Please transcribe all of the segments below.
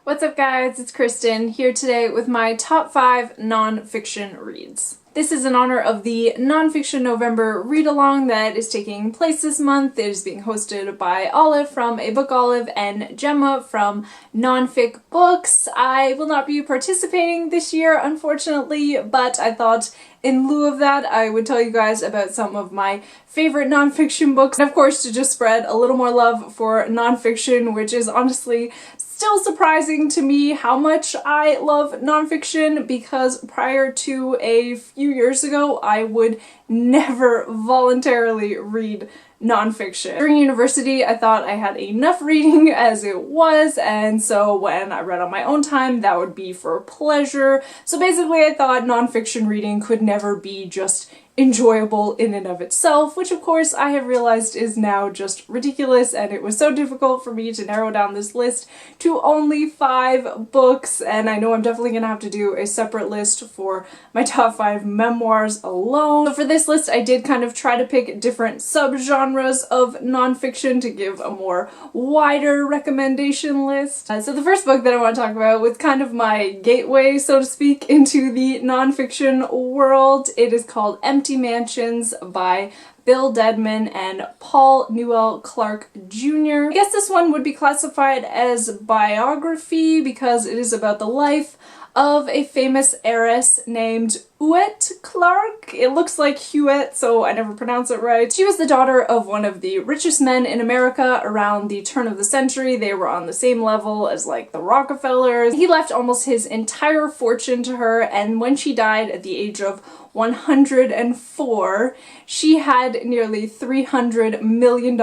What's up guys, it's Kristen here today with my top 5 nonfiction reads. This is in honor of the Nonfiction November read-along that is taking place this month. It is being hosted by Olive from A Book Olive and Gemma from Nonfic Books. I will not be participating this year, unfortunately, but I thought in lieu of that, I would tell you guys about some of my favorite nonfiction books, and of course to just spread a little more love for nonfiction, which is honestly still surprising to me how much I love nonfiction, because prior to a few years ago, I would never voluntarily read nonfiction. During university, I thought I had enough reading as it was, and so when I read on my own time, that would be for pleasure. So basically, I thought nonfiction reading could never be just enjoyable in and of itself, which of course I have realized is now just ridiculous, and it was so difficult for me to narrow down this list to only 5 books, and I know I'm definitely gonna have to do a separate list for my top 5 memoirs alone. So for this list, I did kind of try to pick different subgenres of nonfiction to give a more wider recommendation list. So the first book that I want to talk about was kind of my gateway, so to speak, into the nonfiction world. It is called Empty Mansions by Bill Dedman and Paul Newell Clark Jr. I guess this one would be classified as biography because it is about the life of a famous heiress named Huet Clark. It looks like Hewitt, so I never pronounce it right. She was the daughter of one of the richest men in America around the turn of the century. They were on the same level as like the Rockefellers. He left almost his entire fortune to her, and when she died at the age of 104, she had nearly $300 million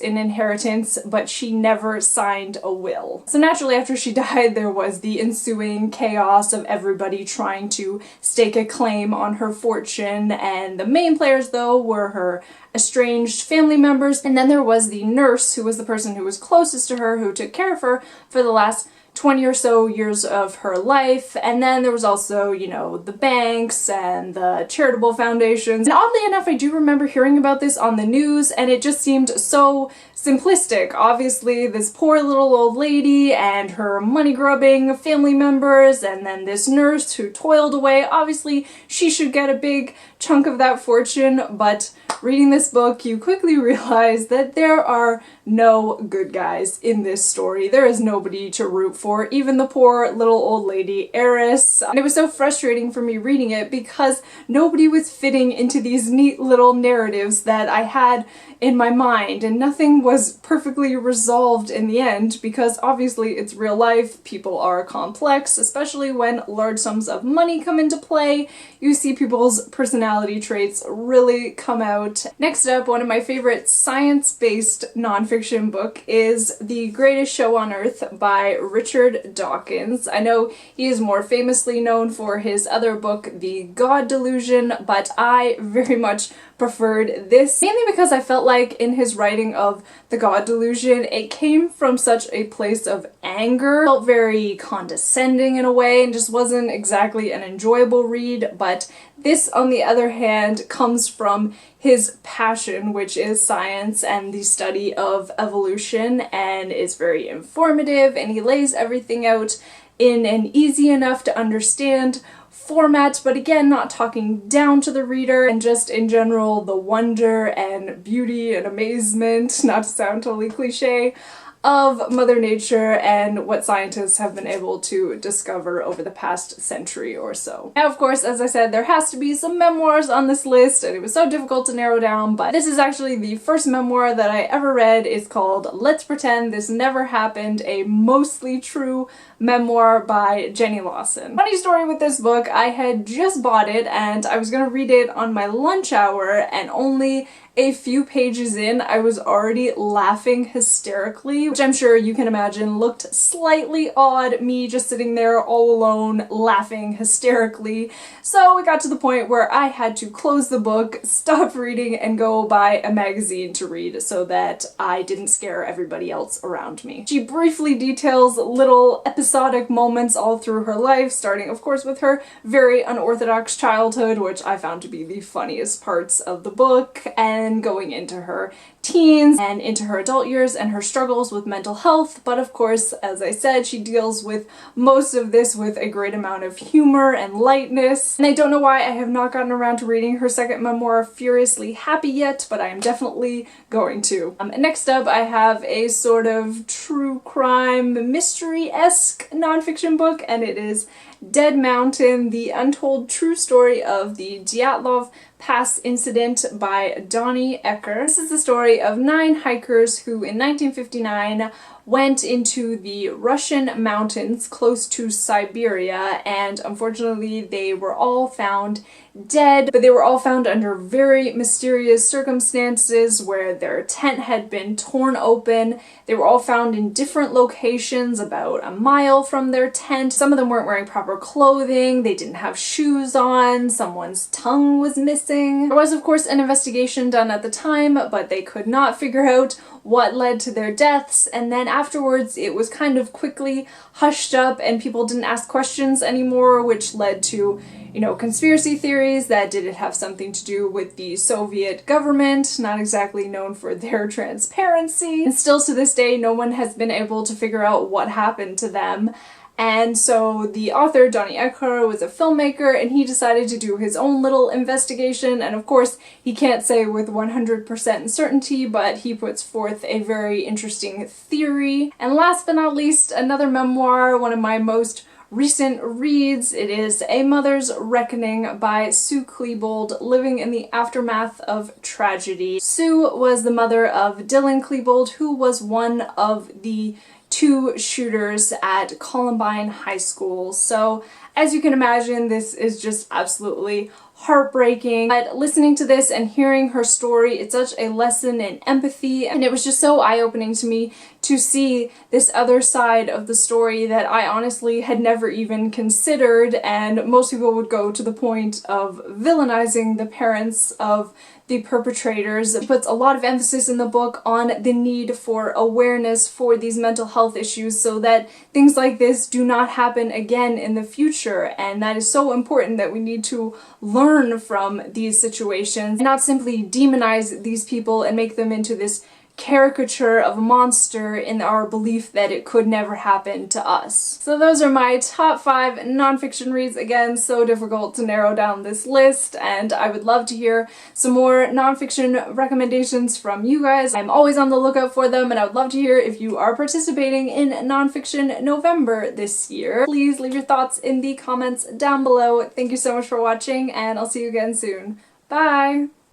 in inheritance, but she never signed a will. So naturally, after she died, there was the ensuing chaos of everybody trying to stake a claim on her fortune, and the main players though were her estranged family members, and then there was the nurse, who was the person who was closest to her, who took care of her for the last 20 or so years of her life, and then there was also, you know, the banks and the charitable foundations. And oddly enough, I do remember hearing about this on the news, and it just seemed so simplistic. Obviously, this poor little old lady and her money-grubbing family members, and then this nurse who toiled away. Obviously, she should get a big chunk of that fortune, but reading this book, you quickly realize that there are no good guys in this story. There is nobody to root for, even the poor little old lady heiress. And it was so frustrating for me reading it because nobody was fitting into these neat little narratives that I had in my mind, and nothing was perfectly resolved in the end because obviously it's real life. People are complex, especially when large sums of money come into play. You see people's personality traits really come out. Next up, one of my favorite science-based nonfiction book is The Greatest Show on Earth by Richard Dawkins. I know he is more famously known for his other book, The God Delusion, but I very much preferred this, mainly because I felt like in his writing of The God Delusion, it came from such a place of anger. It felt very condescending in a way and just wasn't exactly an enjoyable read, but this, on the other hand, comes from his passion, which is science and the study of evolution, and is very informative, and he lays everything out in an easy enough to understand format, but again, not talking down to the reader, and just in general, the wonder and beauty and amazement, not to sound totally cliche, of Mother Nature and what scientists have been able to discover over the past century or so. Now, of course, as I said, there has to be some memoirs on this list, and it was so difficult to narrow down, but this is actually the first memoir that I ever read. It's called Let's Pretend This Never Happened, a mostly true memoir by Jenny Lawson. Funny story with this book, I had just bought it and I was gonna read it on my lunch hour, and only a few pages in, I was already laughing hysterically, which I'm sure you can imagine looked slightly odd, me just sitting there all alone laughing hysterically. So it got to the point where I had to close the book, stop reading, and go buy a magazine to read so that I didn't scare everybody else around me. She briefly details little episodic moments all through her life, starting of course with her very unorthodox childhood, which I found to be the funniest parts of the book, and then going into her teens and into her adult years and her struggles with mental health. But of course, as I said, she deals with most of this with a great amount of humor and lightness. And I don't know why I have not gotten around to reading her second memoir, Furiously Happy, yet, but I am definitely going to. Next up, I have a sort of true crime mystery-esque nonfiction book, and it is Dead Mountain, the untold true story of the Dyatlov Pass incident by Donnie Ecker. This is the story of 9 hikers who in 1959 went into the Russian mountains close to Siberia, and unfortunately they were all found dead, but they were all found under very mysterious circumstances where their tent had been torn open. They were all found in different locations about a mile from their tent. Some of them weren't wearing proper clothing, they didn't have shoes on, someone's tongue was missing. There was of course an investigation done at the time, but they could not figure out what led to their deaths, and then afterwards it was kind of quickly hushed up and people didn't ask questions anymore, which led to, you know, conspiracy theories that did it have something to do with the Soviet government, not exactly known for their transparency. And still to this day, no one has been able to figure out what happened to them. And so the author, Donnie Ecker, was a filmmaker, and he decided to do his own little investigation, and of course he can't say with 100% certainty, but he puts forth a very interesting theory. And last but not least, another memoir, one of my most recent reads. It is A Mother's Reckoning by Sue Klebold, living in the aftermath of tragedy. Sue was the mother of Dylan Klebold, who was one of the 2 shooters at Columbine High School. So as you can imagine, this is just absolutely heartbreaking. But listening to this and hearing her story, it's such a lesson in empathy, and it was just so eye-opening to me to see this other side of the story that I honestly had never even considered, and most people would go to the point of villainizing the parents of the perpetrators. It puts a lot of emphasis in the book on the need for awareness for these mental health issues so that things like this do not happen again in the future, and that is so important that we need to learn from these situations and not simply demonize these people and make them into this caricature of a monster in our belief that it could never happen to us. So those are my top 5 nonfiction reads. Again, so difficult to narrow down this list, and I would love to hear some more nonfiction recommendations from you guys. I'm always on the lookout for them, and I would love to hear if you are participating in Nonfiction November this year. Please leave your thoughts in the comments down below. Thank you so much for watching, and I'll see you again soon. Bye!